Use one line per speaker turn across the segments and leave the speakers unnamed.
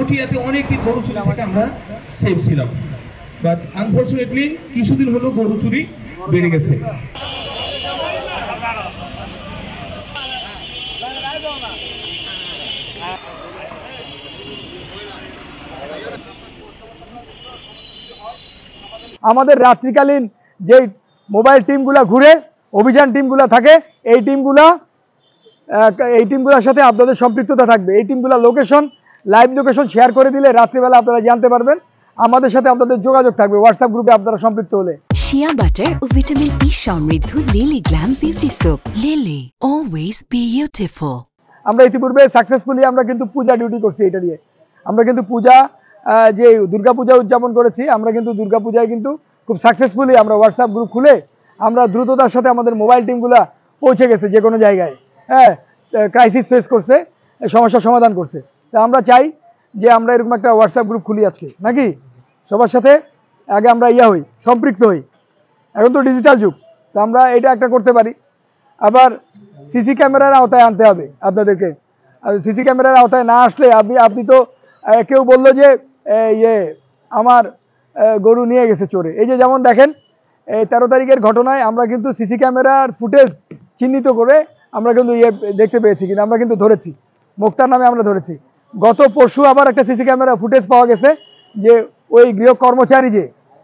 পটিয়াতে অনেকদিন গরু চুরি থেকে আমরা সেফ ছিলাম, বাট আনফরচুনেটলি কিছুদিন হলো গরু চুরি বেড়ে গেছে।
আমাদের রাত্রিকালীন যে মোবাইল টিমগুলো ঘুরে অভিযান টিমগুলো থাকে, এই টিমগুলোর সাথে আপনাদের সম্পৃক্ততা থাকবে। এই টিমগুলো লাইভ লোকেশন শেয়ার করে দিলে রাত্রিবেলা আপনারা জানতে পারবেন, আমাদের সাথে আপনাদের যোগাযোগ থাকবে হোয়াটসঅ্যাপ গ্রুপে আপনারা সম্পৃক্ত হলে।
শিয়া বাটার ও ভিটামিন ই সমৃদ্ধ lily glam beauty soap, lily always beautiful.
আমরা ইতিপূর্বে সাকসেসফুলি আমরা কিন্তু পূজা ডিউটি করছি। এটা দিয়ে আমরা কিন্তু পূজা যে দুর্গাপূজা উদযাপন করেছি, আমরা কিন্তু দুর্গাপূজায় কিন্তু খুব সাকসেসফুলি আমরা হোয়াটসঅ্যাপ গ্রুপ খুলে আমরা দ্রুততার সাথে আমাদের মোবাইল টিমগুলো পৌঁছে গেছে যে কোনো জায়গায়, হ্যাঁ, ক্রাইসিস ফেস করছে, সমস্যার সমাধান করছে। তা আমরা চাই যে আমরা এরকম একটা হোয়াটসঅ্যাপ গ্রুপ খুলি আজকে, নাকি সবার সাথে আগে আমরা সম্পৃক্ত হই। এখন তো ডিজিটাল যুগ, তো আমরা এটা একটা করতে পারি। আবার সিসি ক্যামেরার আওতায় আনতে হবে আপনাদেরকে। সিসি ক্যামেরার আওতায় না আসলে আপনি তো কেউ বললো যে আমার গরু নিয়ে গেছে চোরে। এই যে যেমন দেখেন 13 তারিখের ঘটনায় আমরা কিন্তু সিসি ক্যামেরার ফুটেজ চিহ্নিত করে আমরা কিন্তু দেখতে পেয়েছি, কিন্তু আমরা কিন্তু ধরেছি, মুক্তার নামে আমরা ধরেছি। গত পরশু আবার একটা সিসি ক্যামেরা ফুটেজ পাওয়া গেছে যে ওই গৃহ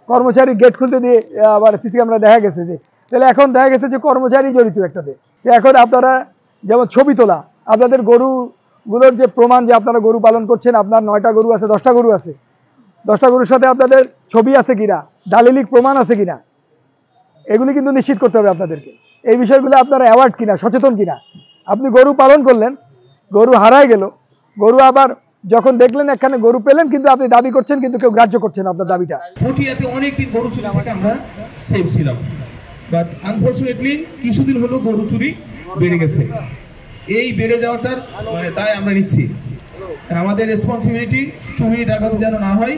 কর্মচারী গেট খুলতে দিয়ে আবার সিসি ক্যামেরা দেখা গেছে যে, তাহলে এখন দেখা গেছে যে কর্মচারী জড়িত একটাতে। তো এখন আপনারা যেমন ছবি তোলা, আপনাদের গরুগুলোর যে প্রমাণ যে আপনারা গরু পালন করছেন, আপনার 9টা গরু আছে, 10টা গরু আছে, 10টা গরুর সাথে আপনাদের ছবি আছে কিনা, দালিলিক প্রমাণ আছে কিনা, এগুলি কিন্তু নিশ্চিত করতে হবে আপনাদেরকে। এই বিষয়গুলো আপনারা অ্যাওয়ার্ড কিনা, সচেতন কিনা। আপনি গরু পালন করলেন, গরু হারায় গেল, গরু আবার যখন দেখলেন এখানে গরু পেলেন, কিন্তু আপনি দাবি করছেন কিন্তু কেউ গ্রাহ্য করছেন আপনার দাবিটা।
পটিয়াতে অনেকদিন গরু চুরি থেকে আমরা সেফ ছিলাম, বাট আনফরচুনেটলি কিছুদিন হলো গরু চুরি বেড়ে গেছে। এই বেড়ে যাওয়াটার দায় আমরা নিচ্ছি। আমাদের রেসপন্সিবিলিটি চুরি ডাকাতি যেন না হয়,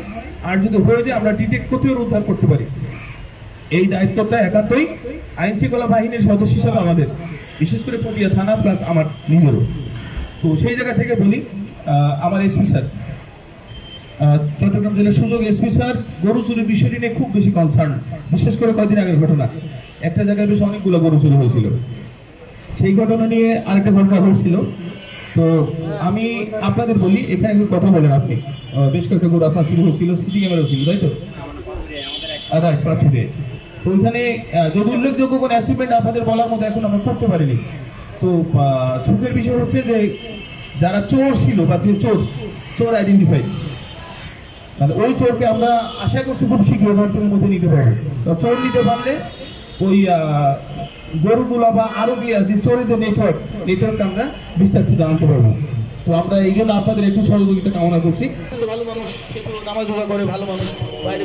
আর যদি হয়ে যায় আমরা ডিটেক্ট করতে উদ্ধার করতে পারি। এই দায়িত্বটা একান্তই আইন শৃঙ্খলা বাহিনীর সদস্য হিসাবে আমাদের, বিশেষ করে পটিয়া থানা প্লাস আমার নিজেরও। তো সেই জায়গা থেকে বলি, আমার এসপি স্যার, চট্টগ্রাম জেলার সুযোগ এসপি স্যার গরু চুরির বিষয়টি নিয়ে খুব বেশি কনসার্ন। বিশেষ করে কয়েকদিন আগের ঘটনা, একটা জায়গায় বেশ অনেকগুলো গরু চুরি হয়েছিল, সেই ঘটনা নিয়ে আরেকটা ঘটনা হয়েছিল। তো আমি আপনাদের বলি, এখানে একটু কথা বলেন আপনি, বেশ কয়েকটা গরু আপনার চুরি হয়েছিল, সিসি ক্যামেরাও ছিল, তাই তো? তো ওইখানে যদি উল্লেখযোগ্য কোনো অ্যাচিভমেন্ট আপনাদের বলার মতো এখন আমরা করতে পারিনি। তো সুখের বিষয় হচ্ছে যে যারা চোর ছিল বা যে চোর আইডেন্টিফাইড, মানে ওই চোরকে আমরা আশা করছি খুব শীঘ্রই ঘন্টার মধ্যে নিতে পারবো। তো চোর নিতে পারলে ওই গরুগুলো বা আরো যে চোরের যে নেটওয়ার্কটা আমরা বিস্তারিত জানতে পারবো। তো আমরা এই জন্য আপনাদের একটু সহযোগিতা কামনা করছি। ভালো মানুষ, নামাজ করে ভালো মানুষ বাইরে